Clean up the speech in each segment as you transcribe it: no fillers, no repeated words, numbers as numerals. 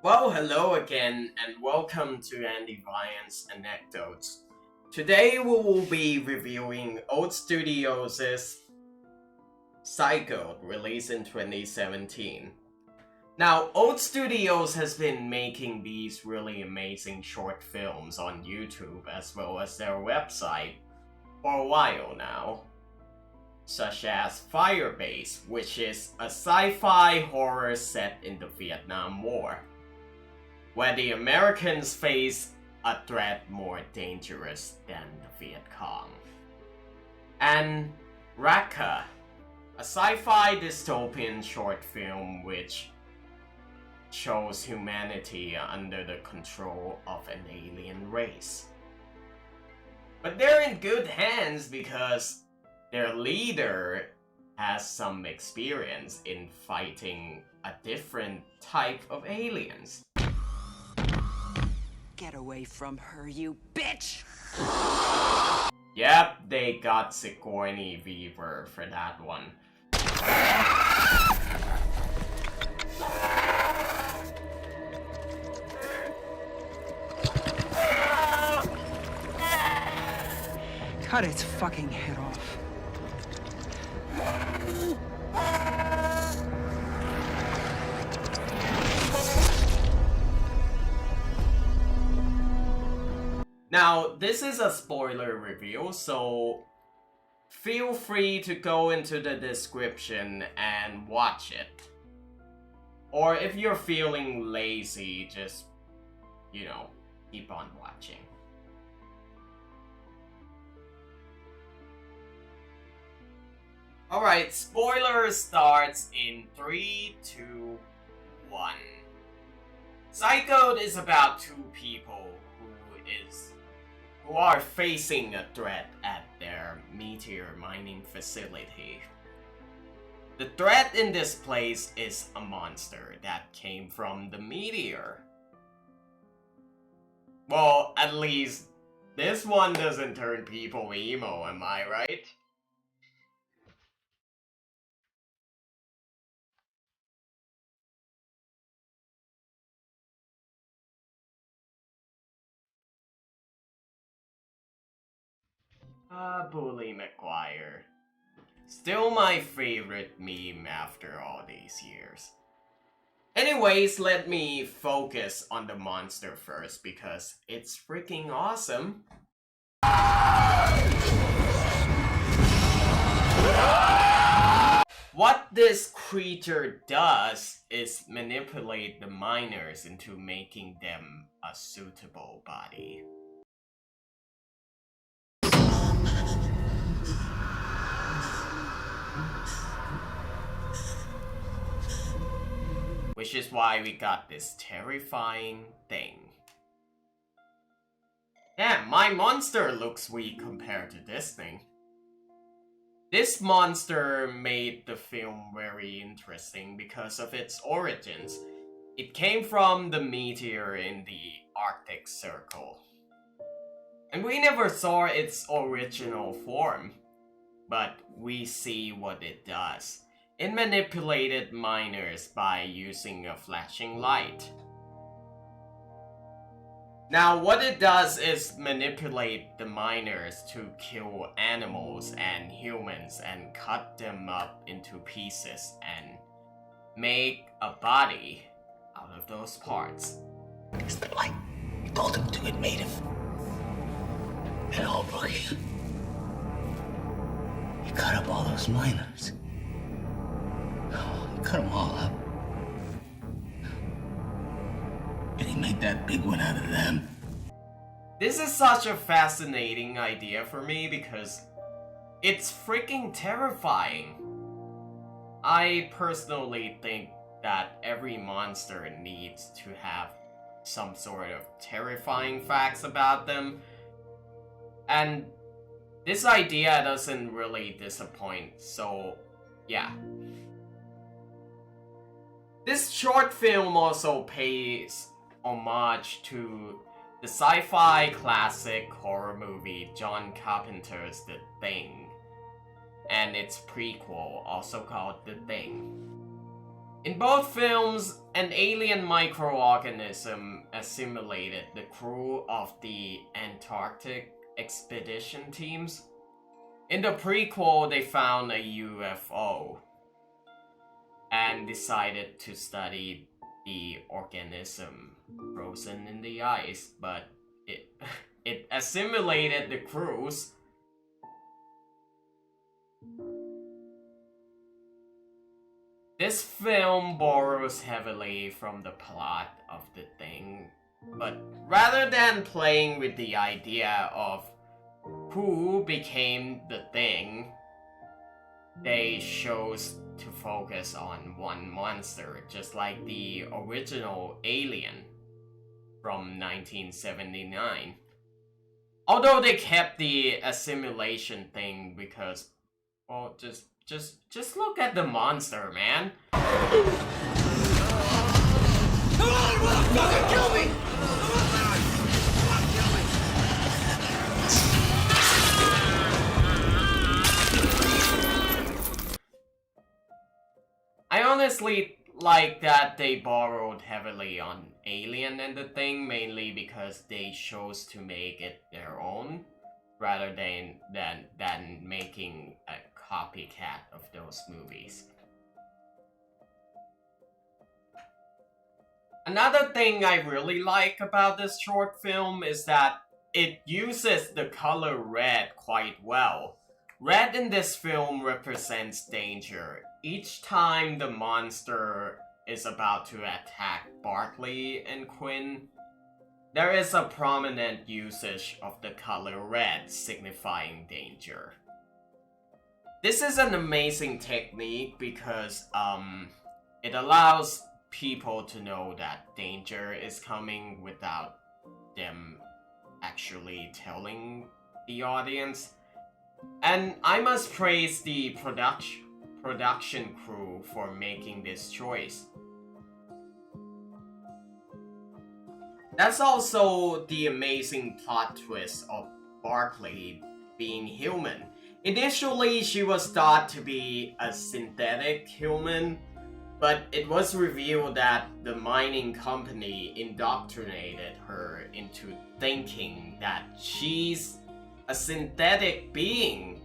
Well, hello again, and welcome to Devious Anecdotes. Today we will be reviewing Oats Studios' Zygote, released in 2017. Now, Oats Studios has been making these really amazing short films on YouTube as well as their website for a while now, such as Firebase, which is a sci-fi horror set in the Vietnam War, where the Americans face a threat more dangerous than the Viet Cong. And Raqqa, a sci-fi dystopian short film which shows humanity under the control of an alien race. But they're in good hands because their leader has some experience in fighting a different type of aliens. Get away from her, you bitch! Yep, they got Sigourney Weaver for that one. Cut its fucking head off. Now, this is a spoiler review, so feel free to go into the description and watch it. Or if you're feeling lazy, just, keep on watching. Alright, spoiler starts in 3, 2, 1. Zygote is about two people who are facing a threat at their meteor mining facility. The threat in this place is a monster that came from the meteor. Well, at least this one doesn't turn people emo, am I right? Bully McGuire. Still my favorite meme after all these years. Anyways, let me focus on the monster first because it's freaking awesome. What this creature does is manipulate the miners into making them a suitable body. Which is why we got this terrifying thing. Damn, my monster looks weak compared to this thing. This monster made the film very interesting because of its origins. It came from the meteor in the Arctic Circle. And we never saw its original form, but we see what it does. It manipulated miners by using a flashing light. Now, what it does is manipulate the miners to kill animals and humans and cut them up into pieces and make a body out of those parts. It's the light. You told him to get made of. And all broke. He cut up all those miners. He cut them all up. And he made that big one out of them. This is such a fascinating idea for me because it's freaking terrifying. I personally think that every monster needs to have some sort of terrifying facts about them. And this idea doesn't really disappoint, so yeah. This short film also pays homage to the sci-fi classic horror movie John Carpenter's The Thing, and its prequel, also called The Thing. In both films, an alien microorganism assimilated the crew of the Antarctic expedition teams. In the prequel, they found a UFO and decided to study the organism frozen in the ice, but it assimilated the crews. This film borrows heavily from the plot of The Thing, but rather than playing with the idea of who became the Thing, they chose to focus on one monster, just like the original Alien from 1979. Although they kept the assimilation thing because, well, just look at the monster, man. Fucking kill me! I honestly like that they borrowed heavily on Alien and The Thing, mainly because they chose to make it their own, rather than making a copycat of those movies. Another thing I really like about this short film is that it uses the color red quite well. Red in this film represents danger. Each time the monster is about to attack Barkley and Quinn, there is a prominent usage of the color red, signifying danger. This is an amazing technique because it allows people to know that danger is coming without them actually telling the audience. And I must praise the production crew for making this choice. That's also the amazing plot twist of Barkley being human. Initially, she was thought to be a synthetic human, but it was revealed that the mining company indoctrinated her into thinking that she's a synthetic being.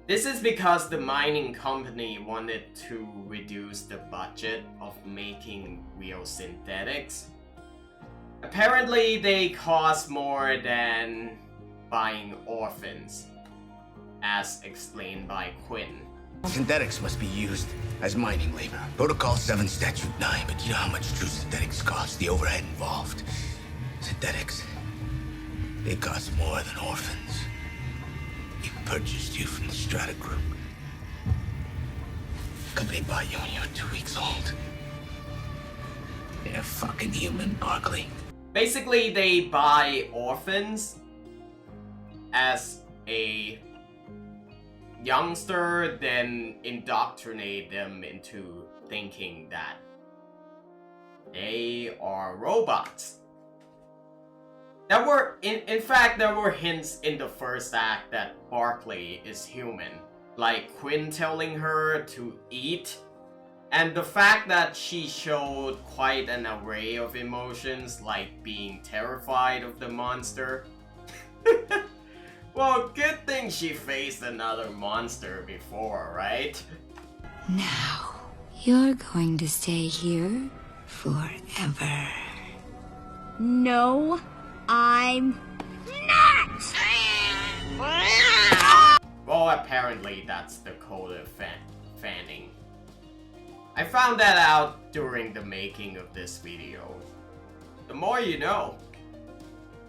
This is because the mining company wanted to reduce the budget of making real synthetics. Apparently, they cost more than buying orphans, as explained by Quinn. Synthetics must be used as mining labor. Protocol 7, Statute 9, but you know how much true synthetics cost, the overhead involved. Synthetics, they cost more than orphans. We purchased you from the Strata Group. Company bought you when you were 2 weeks old. They're fucking human, Barkley. Basically, they buy orphans as a youngster, then indoctrinate them into thinking that they are robots. There were, in fact, there were hints in the first act that Barkley is human, like Quinn telling her to eat, and the fact that she showed quite an array of emotions, like being terrified of the monster. Well, good thing she faced another monster before, right? Now, you're going to stay here forever. No, I'm not! Well, apparently that's the code of fanning. I found that out during the making of this video. The more you know.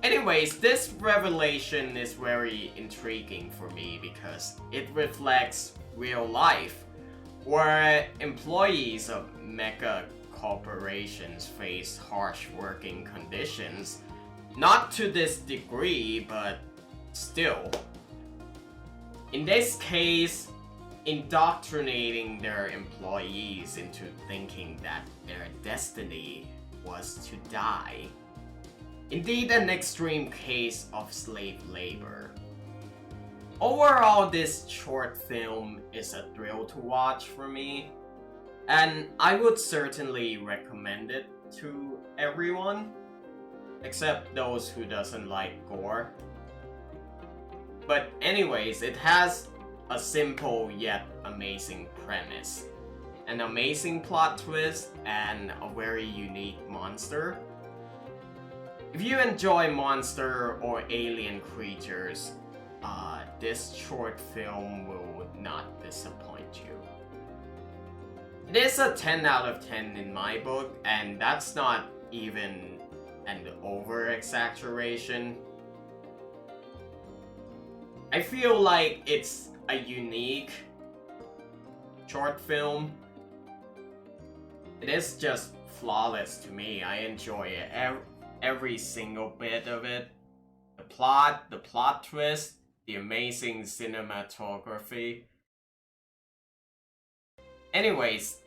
Anyways, this revelation is very intriguing for me because it reflects real life, where employees of mega corporations face harsh working conditions. Not to this degree, but still. In this case, indoctrinating their employees into thinking that their destiny was to die. Indeed, an extreme case of slave labor. Overall, this short film is a thrill to watch for me. and I would certainly recommend it to everyone, except those who doesn't like gore. But anyways, it has a simple yet amazing premise, an amazing plot twist, and a very unique monster. If you enjoy monster or alien creatures, this short film will not disappoint you. It is a 10 out of 10 in my book, and that's not even an over-exaggeration. I feel like it's a unique short film. It is just flawless to me. I enjoy it, every single bit of it. The plot twist, the amazing cinematography. Anyways,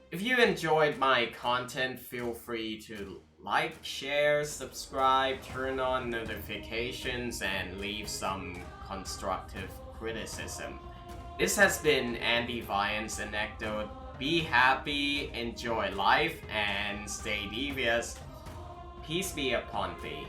if you enjoyed my content, feel free to like, share, subscribe, turn on notifications, and leave some constructive criticism. This has been Andy Vian's Anecdote. Be happy, enjoy life, and stay devious. Peace be upon thee.